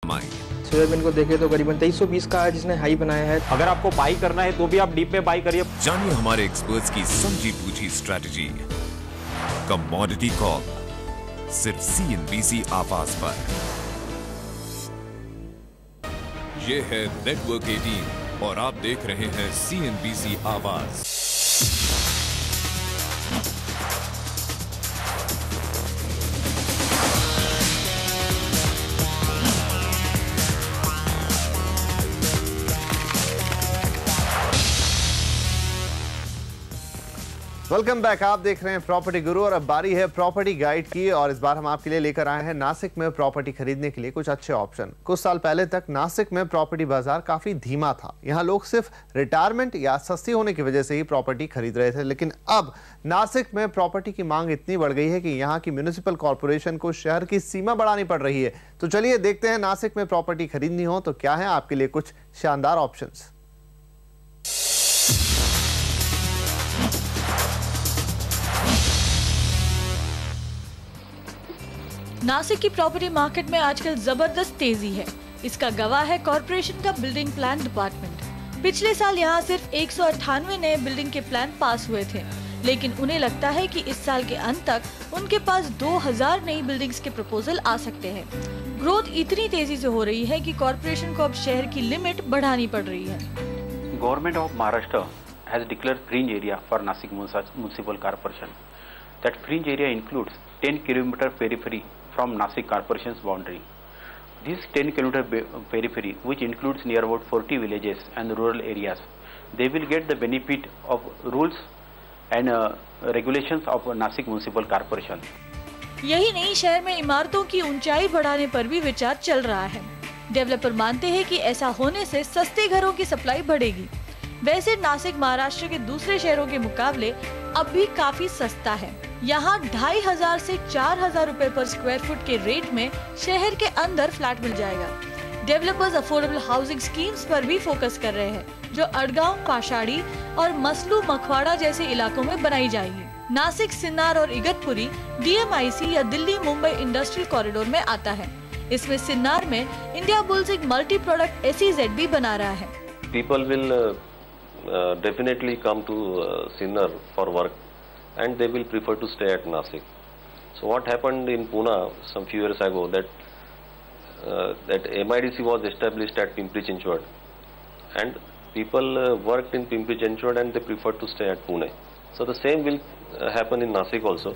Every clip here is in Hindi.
सोयाबीन को देखें तो करीबन 2320 का है जिसने हाई बनाया है। अगर आपको बाई करना है तो भी आप डीप में बाई करिए। जानिए हमारे एक्सपर्ट्स की समझी बूझी स्ट्रैटेजी। कमोडिटी कॉल सिर्फ CNBC आवाज पर। ये है नेटवर्क 18 और आप देख रहे हैं CNBC आवाज। Welcome back. आप देख रहे हैं प्रॉपर्टी गुरु और अब बारी है प्रॉपर्टी गाइड की। और इस बार हम आपके लिए लेकर आए हैं नासिक में प्रॉपर्टी खरीदने के लिए कुछ अच्छे ऑप्शन। कुछ साल पहले तक नासिक में प्रॉपर्टी बाजार काफी धीमा था। यहाँ लोग सिर्फ रिटायरमेंट या सस्ती होने की वजह से ही प्रॉपर्टी खरीद रहे थे, लेकिन अब नासिक में प्रॉपर्टी की मांग इतनी बढ़ गई है कि यहाँ की म्यूनिसिपल कॉर्पोरेशन को शहर की सीमा बढ़ानी पड़ रही है। तो चलिए देखते हैं नासिक में प्रॉपर्टी खरीदनी हो तो क्या है आपके लिए कुछ शानदार ऑप्शन। नासिक की प्रॉपर्टी मार्केट में आजकल जबरदस्त तेजी है। इसका गवाह है कॉर्पोरेशन का बिल्डिंग प्लान डिपार्टमेंट। पिछले साल यहाँ सिर्फ 198 नए बिल्डिंग के प्लान पास हुए थे, लेकिन उन्हें लगता है कि इस साल के अंत तक उनके पास 2000 नई बिल्डिंग्स के प्रपोजल आ सकते हैं। ग्रोथ इतनी तेजी से हो रही है कि कॉर्पोरेशन को अब शहर की लिमिट बढ़ानी पड़ रही है। Government of Maharashtra has declared fringe area for Nasik Municipal Corporation. That fringe area includes 10 km periphery from Nasik Corporation's boundary. This 10 km periphery, which includes near about 40 villages and rural areas, they will get the benefit of rules and regulations of Nasik Municipal Corporation. यही नहीं, शहर में इमारतों की ऊंचाई बढ़ाने पर भी विचार चल रहा है। डेवलपर मानते हैं कि ऐसा होने से सस्ते घरों की सप्लाई बढ़ेगी। वैसे नासिक महाराष्ट्र के दूसरे शहरों के मुकाबले अब भी काफी सस्ता है। यहाँ 2500 से 4000 रुपए पर स्क्वायर फुट के रेट में शहर के अंदर फ्लैट मिल जाएगा। डेवलपर्स अफोर्डेबल हाउसिंग स्कीम्स पर भी फोकस कर रहे हैं, जो अड़गांव, काशाड़ी और मसलू मखवाड़ा जैसे इलाकों में बनाई जाएगी। नासिक, सिन्नार और इगतपुरी DMIC या दिल्ली मुंबई इंडस्ट्रियल कॉरिडोर में आता है। इसमें सिन्नार में इंडिया बुल्स एक मल्टी प्रोडक्ट SEZ भी बना रहा है। People will definitely come to Sinnar for work and they will prefer to stay at Nasik. So what happened in Pune some few years ago that MIDC was established at Pimpri-Chinchwad and people worked in Pimpri-Chinchwad and they preferred to stay at Pune. So the same will happen in Nasik also.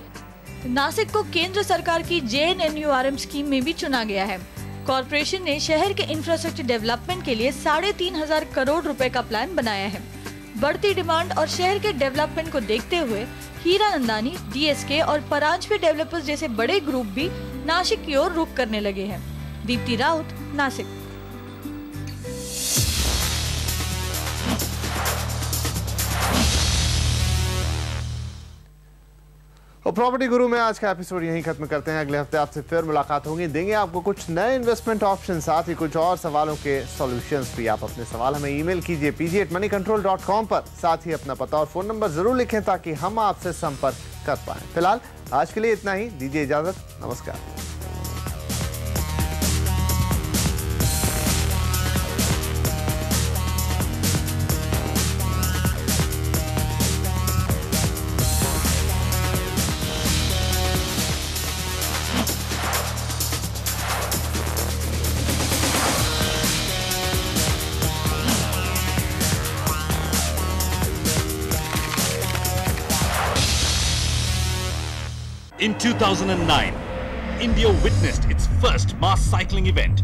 Nashik को केंद्र सरकार की JNNURM स्कीम में भी चुना गया है। कॉर्पोरेशन ने शहर के इंफ्रास्ट्रक्चर डेवलपमेंट के लिए 3500 करोड़ रुपए का प्लान बनाया है। बढ़ती डिमांड और शहर के डेवलपमेंट को देखते हुए हीरानंदानी, DSK और परांजपे डेवलपर्स जैसे बड़े ग्रुप भी नासिक की ओर रुख करने लगे हैं। दीप्ति राउत, नासिक। और प्रॉपर्टी गुरु में आज का एपिसोड यहीं खत्म करते हैं। अगले हफ्ते आपसे फिर मुलाकात होगी, देंगे आपको कुछ नए इन्वेस्टमेंट ऑप्शन, साथ ही कुछ और सवालों के सॉल्यूशंस भी। आप अपने सवाल हमें ईमेल कीजिए pg@moneycontrol.com पर। साथ ही अपना पता और फोन नंबर जरूर लिखें ताकि हम आपसे संपर्क कर पाएं। फिलहाल आज के लिए इतना ही, दीजिए इजाजत, नमस्कार। In 2009, India witnessed its first mass cycling event